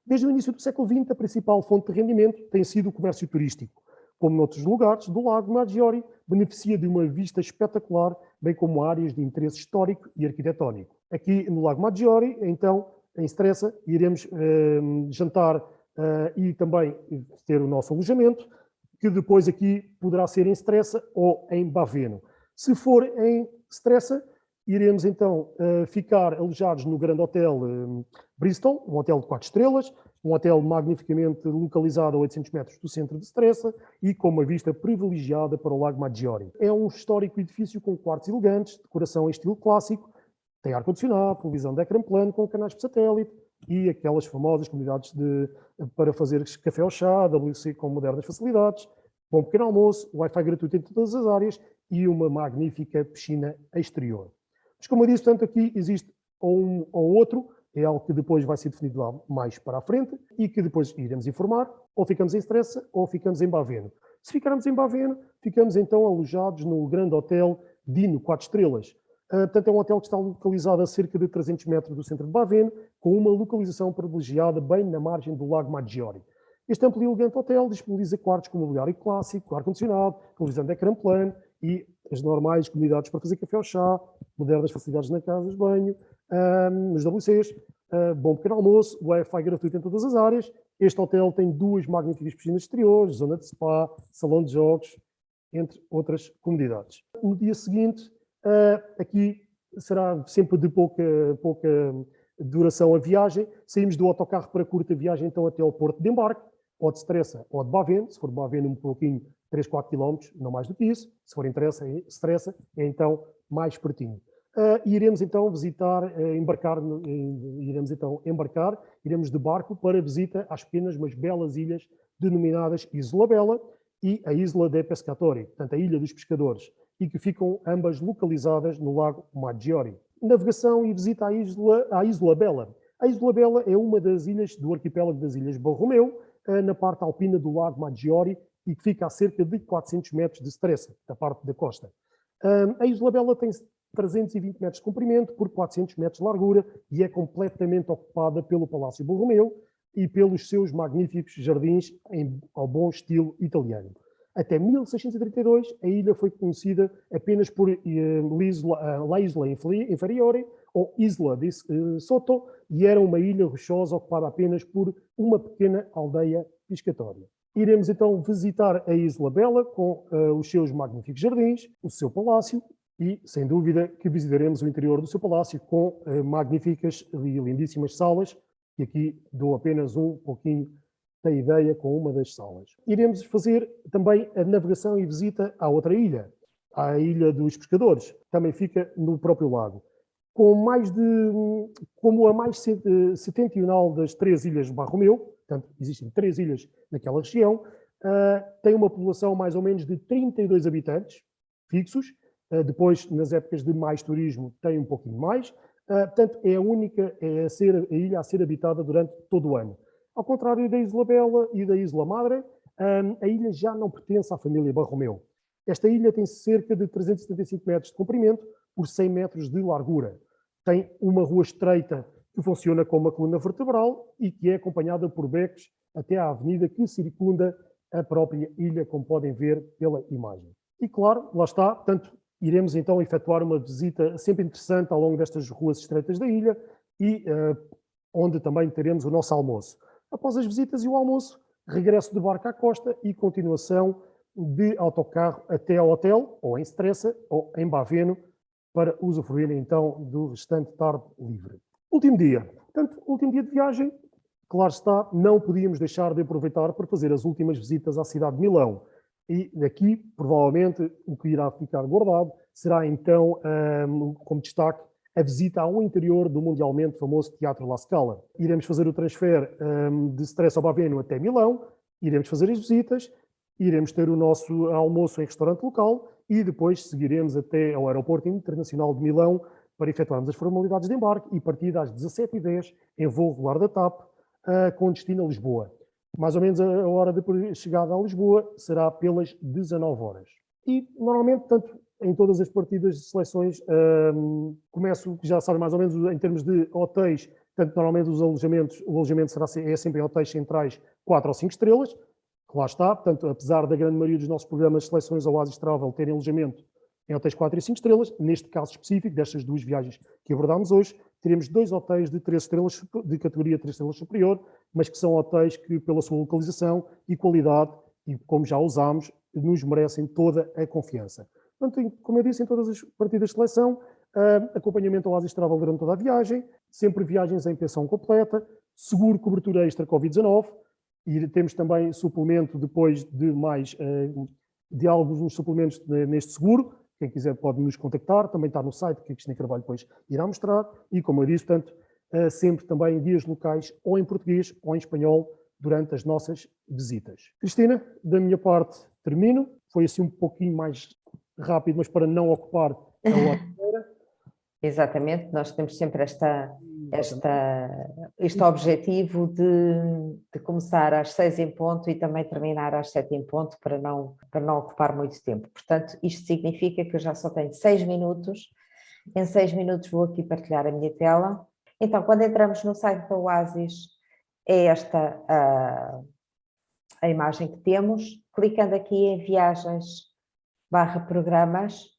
Desde o início do século XX, a principal fonte de rendimento tem sido o comércio turístico. Como noutros lugares do Lago Maggiore, beneficia de uma vista espetacular, bem como áreas de interesse histórico e arquitetónico. Aqui no Lago Maggiore, então, em Stresa, iremos jantar e também ter o nosso alojamento, que depois aqui poderá ser em Stresa ou em Baveno. Se for em Stresa, iremos então ficar alojados no grande hotel Bristol, um hotel de 4 estrelas, um hotel magnificamente localizado a 800 metros do centro de Stresa e com uma vista privilegiada para o Lago Maggiore. É um histórico edifício com quartos elegantes, decoração em estilo clássico, tem ar-condicionado, televisão de ecrã plano com canais por satélite e aquelas famosas comunidades para fazer café ou chá, WC com modernas facilidades, bom pequeno almoço, Wi-Fi gratuito em todas as áreas e uma magnífica piscina exterior. Mas como eu disse, tanto aqui existe um ou outro, é algo que depois vai ser definido lá mais para a frente e que depois iremos informar, ou ficamos em Stresa ou ficamos em Baveno. Se ficarmos em Baveno, ficamos então alojados no grande hotel Dino 4 estrelas. Portanto, é um hotel que está localizado a cerca de 300 metros do centro de Baveno, com uma localização privilegiada bem na margem do Lago Maggiore. Este amplo e elegante hotel disponibiliza quartos com mobiliário clássico, ar-condicionado, televisão de ecrã plano e as normais comunidades para fazer café ou chá, modernas facilidades na casa de banho, nos WCs, bom pequeno almoço, Wi-Fi gratuito em todas as áreas. Este hotel tem 2 magníficas piscinas exteriores, zona de spa, salão de jogos, entre outras comodidades. No dia seguinte, aqui será sempre de pouca duração a viagem. Saímos do autocarro para curta viagem, então até ao porto de embarque, ou de Stresa ou de Baveno. Se for Baveno, um pouquinho, 3, 4 km, não mais do que isso. Se for em Stresa, é então mais pertinho. Iremos então iremos de barco para visita às pequenas, mas belas ilhas denominadas Isola Bella e a Isla dei Pescatori, portanto a Ilha dos Pescadores, e que ficam ambas localizadas no Lago Maggiore. Navegação e visita à Isola Bella. A Isola Bella é uma das ilhas do arquipélago das Ilhas Borromeu, na parte alpina do Lago Maggiore, e que fica a cerca de 400 metros de Stresa, da parte da costa. A Isola Bella tem 320 metros de comprimento por 400 metros de largura e é completamente ocupada pelo Palácio Borromeu e pelos seus magníficos jardins ao bom estilo italiano. Até 1632, a ilha foi conhecida apenas por La Isla Inferiore, ou Isla de Soto, e era uma ilha rochosa ocupada apenas por uma pequena aldeia piscatória. Iremos então visitar a Isla Bela com os seus magníficos jardins, o seu palácio, e, sem dúvida, que visitaremos o interior do seu palácio com magníficas e lindíssimas salas, e aqui dou apenas um pouquinho da ideia com uma das salas. Iremos fazer também a navegação e visita à outra ilha, à Ilha dos Pescadores, também fica no próprio lago. Como a mais setentrional das 3 ilhas de Barromeu, portanto, existem 3 ilhas naquela região, tem uma população mais ou menos de 32 habitantes fixos, depois, nas épocas de mais turismo, tem um pouquinho mais, portanto, é a única a ilha a ser habitada durante todo o ano. Ao contrário da Isla Bela e da Isla Madre, a ilha já não pertence à família Barromeu. Esta ilha tem cerca de 375 metros de comprimento por 100 metros de largura. Tem uma rua estreita que funciona como uma coluna vertebral e que é acompanhada por becos até à avenida que circunda a própria ilha, como podem ver pela imagem. E claro, lá está, portanto, iremos então efetuar uma visita sempre interessante ao longo destas ruas estreitas da ilha e onde também teremos o nosso almoço. Após as visitas e o almoço, regresso de barco à costa e continuação de autocarro até ao hotel, ou em Stressa, ou em Baveno, para usufruírem então do restante tarde livre. Último dia. Portanto, último dia de viagem, claro está, não podíamos deixar de aproveitar para fazer as últimas visitas à cidade de Milão. E aqui, provavelmente, o que irá ficar guardado será então, como destaque, a visita ao interior do mundialmente famoso Teatro La Scala. Iremos fazer o transfer de Stressa ao Baveno até Milão, iremos fazer as visitas, iremos ter o nosso almoço em restaurante local e depois seguiremos até ao Aeroporto Internacional de Milão para efetuarmos as formalidades de embarque e partida às 17h10 em voo regular da TAP com destino a Lisboa. Mais ou menos a hora de chegada a Lisboa será pelas 19 horas. E, normalmente, tanto em todas as partidas de seleções, começo, já sabem mais ou menos, em termos de hotéis, tanto normalmente o alojamento é sempre em hotéis centrais 4 ou 5 estrelas, que lá está, portanto, apesar da grande maioria dos nossos programas de seleções ao Oasis Travel terem alojamento em hotéis 4 e 5 estrelas, neste caso específico, destas 2 viagens que abordámos hoje, teremos 2 hotéis de 3 estrelas, de categoria 3 estrelas superior, mas que são hotéis que, pela sua localização e qualidade, e como já usámos, nos merecem toda a confiança. Portanto, como eu disse, em todas as partidas de seleção, acompanhamento ao Oasis Travel durante toda a viagem, sempre viagens em pensão completa, seguro cobertura extra Covid-19, e temos também suplemento depois de alguns dos suplementos neste seguro. Quem quiser pode nos contactar, também está no site que a Cristina Carvalho depois irá mostrar. E, como eu disse, portanto, sempre também guias locais ou em português ou em espanhol durante as nossas visitas. Cristina, da minha parte termino. Foi assim um pouquinho mais rápido, mas para não ocupar a hora inteira. Exatamente, nós temos sempre este objetivo de começar às 6 em ponto e também terminar às 7 em ponto para não ocupar muito tempo. Portanto, isto significa que eu já só tenho 6 minutos. Em 6 minutos vou aqui partilhar a minha tela. Então, quando entramos no site da Oasis, é esta a imagem que temos. Clicando aqui em viagens/programas,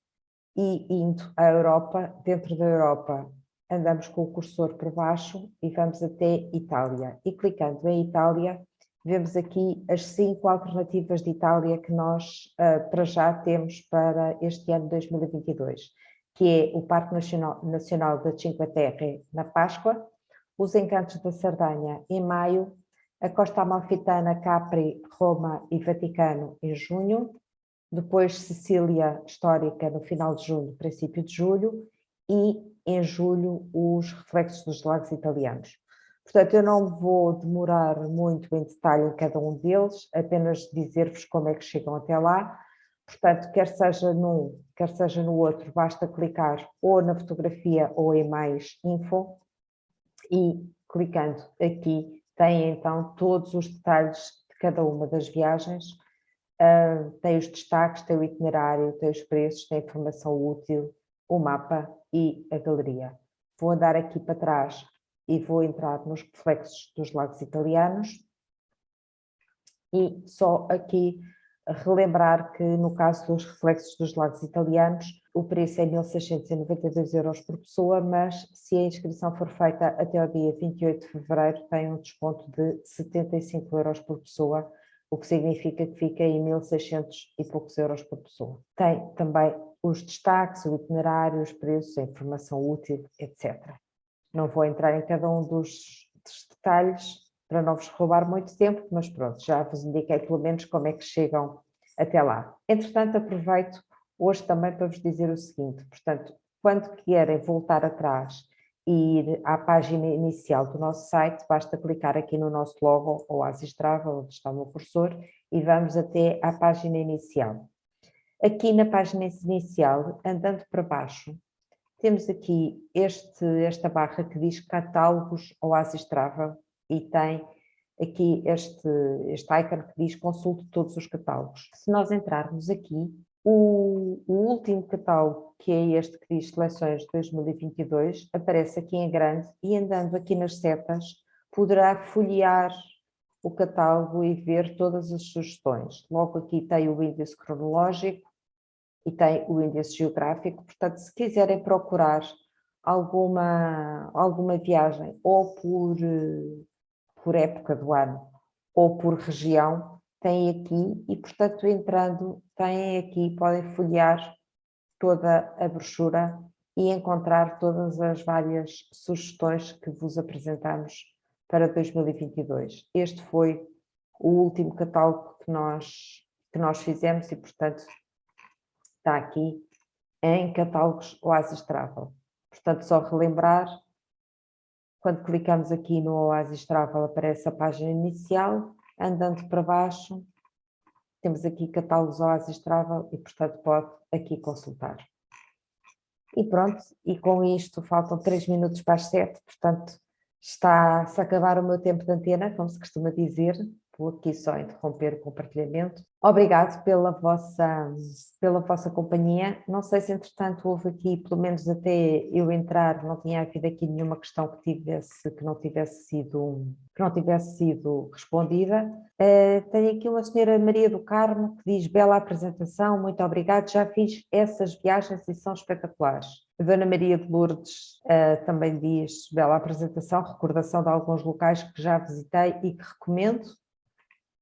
e indo à Europa, dentro da Europa, andamos com o cursor por baixo e vamos até Itália. E clicando em Itália, vemos aqui as 5 alternativas de Itália que nós para já temos para este ano 2022, que é o Parque Nacional da Cinque Terre na Páscoa, os Encantos da Sardanha em maio, a Costa Amalfitana, Capri, Roma e Vaticano em junho, depois Sicília Histórica no final de junho, princípio de julho, e em julho os Reflexos dos Lagos Italianos. Portanto, eu não vou demorar muito em detalhe em cada um deles, apenas dizer-vos como é que chegam até lá. Portanto, quer seja num, quer seja no outro, basta clicar ou na fotografia ou em mais info, e clicando aqui tem então todos os detalhes de cada uma das viagens. Tem os destaques, tem o itinerário, tem os preços, tem a informação útil, o mapa e a galeria. Vou andar aqui para trás e vou entrar nos reflexos dos lagos italianos. E só aqui relembrar que no caso dos reflexos dos lagos italianos, o preço é 1.692 euros por pessoa, mas se a inscrição for feita até ao dia 28 de fevereiro, tem um desconto de 75 euros por pessoa, o que significa que fica em 1.600 e poucos euros por pessoa. Tem também os destaques, o itinerário, os preços, a informação útil, etc. Não vou entrar em cada um dos detalhes para não vos roubar muito tempo, mas pronto, já vos indiquei pelo menos como é que chegam até lá. Entretanto, aproveito hoje também para vos dizer o seguinte, portanto, quando querem voltar atrás e ir à página inicial do nosso site, basta clicar aqui no nosso logo, Oasis Travel, onde está o meu cursor, e vamos até à página inicial. Aqui na página inicial, andando para baixo, temos aqui esta barra que diz Catálogos Oasis Travel e tem aqui este ícone que diz Consulte todos os catálogos. Se nós entrarmos aqui, o último catálogo, que é este que diz Seleções 2022, aparece aqui em grande e andando aqui nas setas poderá folhear o catálogo e ver todas as sugestões. Logo aqui tem o índice cronológico e tem o índice geográfico, portanto, se quiserem procurar alguma viagem ou por época do ano ou por região, têm aqui e, portanto, entrando, têm aqui, podem folhear toda a brochura e encontrar todas as várias sugestões que vos apresentamos para 2022. Este foi o último catálogo que nós fizemos e, portanto, está aqui em catálogos Oasis Travel. Portanto, só relembrar, quando clicamos aqui no Oasis Travel aparece a página inicial, andando para baixo, temos aqui catálogos Oasis Travel e, portanto, pode aqui consultar. E pronto, e com isto faltam 3 minutos para as 7, portanto, está-se a acabar o meu tempo de antena, como se costuma dizer. Vou aqui só interromper o compartilhamento. Obrigado pela vossa companhia. Não sei se, entretanto, houve aqui, pelo menos até eu entrar, não tinha havido aqui nenhuma questão que não tivesse sido respondida. Tenho aqui uma senhora Maria do Carmo que diz: bela apresentação, muito obrigado, já fiz essas viagens e são espetaculares. A Dona Maria de Lourdes também diz: bela apresentação, recordação de alguns locais que já visitei e que recomendo.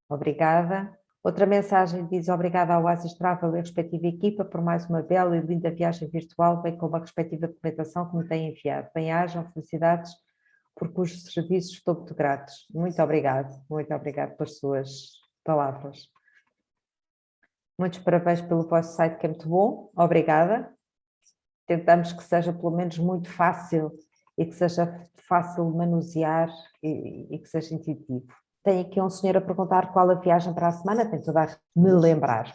Obrigada. Outra mensagem diz: obrigada ao Oasis Travel e à respectiva equipa por mais uma bela e linda viagem virtual, bem como a respectiva documentação que me têm enviado. Bem-ajam, felicidades, por cujos serviços estou muito grato. Muito obrigado pelas suas palavras. Muitos parabéns pelo vosso site, que é muito bom. Obrigada. Tentamos que seja pelo menos muito fácil e que seja fácil de manusear e que seja intuitivo. Tenho aqui um senhor a perguntar qual a viagem para a semana, tenho toda a me lembrar.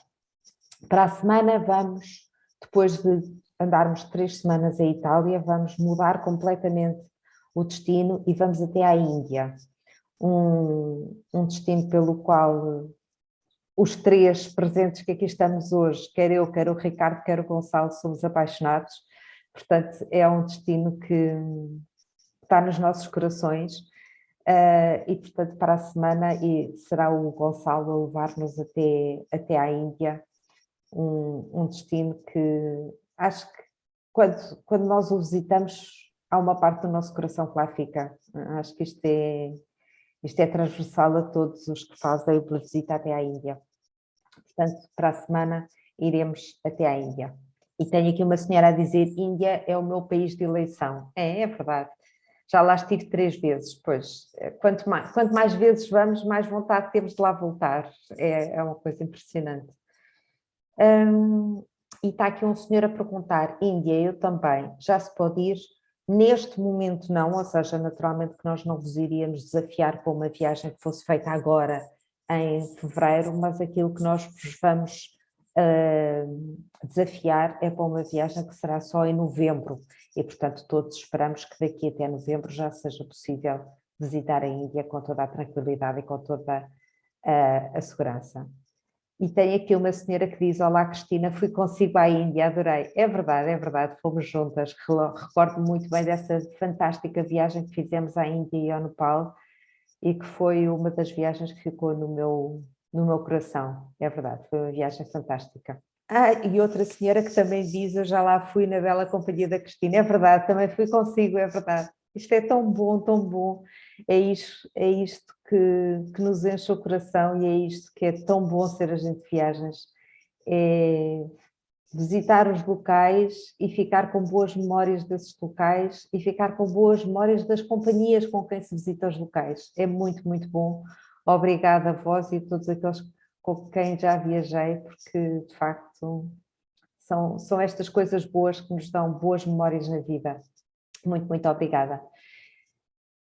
Para a semana vamos, depois de andarmos 3 semanas em Itália, vamos mudar completamente o destino e vamos até à Índia. Um destino pelo qual os 3 presentes que aqui estamos hoje, quer eu, quer o Ricardo, quer o Gonçalo, somos apaixonados. Portanto, é um destino que está nos nossos corações. E portanto para a semana será o Gonçalo a levar-nos até à Índia, um destino que acho que quando nós o visitamos há uma parte do nosso coração que lá fica. Acho que isto é transversal a todos os que fazem a visita até à Índia. Portanto, para a semana iremos até à Índia. E tenho aqui uma senhora a dizer: Índia é o meu país de eleição. É verdade. Já lá estive 3 vezes, pois quanto mais vezes vamos, mais vontade temos de lá voltar. É uma coisa impressionante. E está aqui um senhor a perguntar: Índia, eu também, já se pode ir? Neste momento não, ou seja, naturalmente que nós não vos iríamos desafiar para uma viagem que fosse feita agora em fevereiro, mas aquilo que nós vos vamos desafiar é para uma viagem que será só em novembro e, portanto, todos esperamos que daqui até novembro já seja possível visitar a Índia com toda a tranquilidade e com toda a segurança. E tem aqui uma senhora que diz: olá Cristina, fui consigo à Índia, adorei. É verdade, fomos juntas. Recordo muito bem dessa fantástica viagem que fizemos à Índia e ao Nepal e que foi uma das viagens que ficou no no meu coração, é verdade, foi uma viagem fantástica. E outra senhora que também diz, eu já lá fui na bela companhia da Cristina, é verdade, também fui consigo, é verdade. Isto é tão bom, é isto que nos enche o coração e é isto que é tão bom ser agente de viagens, é visitar os locais e ficar com boas memórias desses locais e ficar com boas memórias das companhias com quem se visita os locais. É muito bom. Obrigada a vós e a todos aqueles com quem já viajei, porque de facto são estas coisas boas que nos dão boas memórias na vida. Muito obrigada.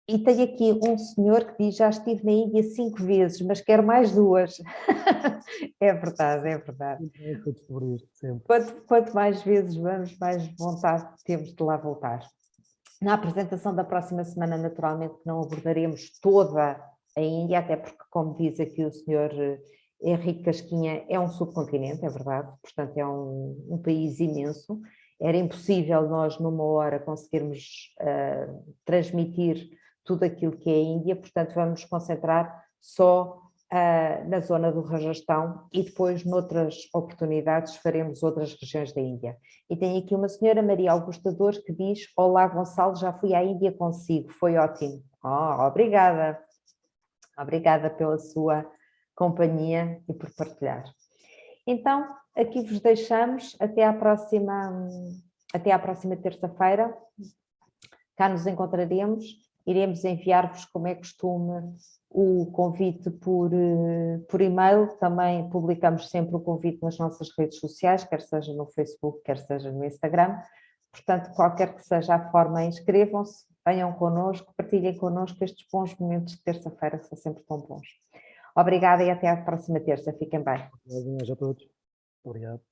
E tenho aqui um senhor que diz, já estive na Índia 5 vezes, mas quero mais 2. É verdade, é verdade. Para descobrir, sempre. Quanto mais vezes vamos, mais vontade temos de lá voltar. Na apresentação da próxima semana, naturalmente, não abordaremos toda a Índia, até porque, como diz aqui o senhor Henrique Casquinha, é um subcontinente, é verdade, portanto é um país imenso. Era impossível nós, numa hora, conseguirmos transmitir tudo aquilo que é a Índia, portanto vamos nos concentrar só na zona do Rajastão e depois, noutras oportunidades, faremos outras regiões da Índia. E tem aqui uma senhora, Maria Augusta Dores, que diz: olá Gonçalo, já fui à Índia consigo, foi ótimo. Obrigada. Obrigada pela sua companhia e por partilhar. Então, aqui vos deixamos até à próxima terça-feira. Cá nos encontraremos, iremos enviar-vos, como é costume, o convite por e-mail. Também publicamos sempre o convite nas nossas redes sociais, quer seja no Facebook, quer seja no Instagram. Portanto, qualquer que seja a forma, inscrevam-se, venham connosco, partilhem connosco. Estes bons momentos de terça-feira são sempre tão bons. Obrigada e até à próxima terça. Fiquem bem. Obrigado a todos. Obrigado.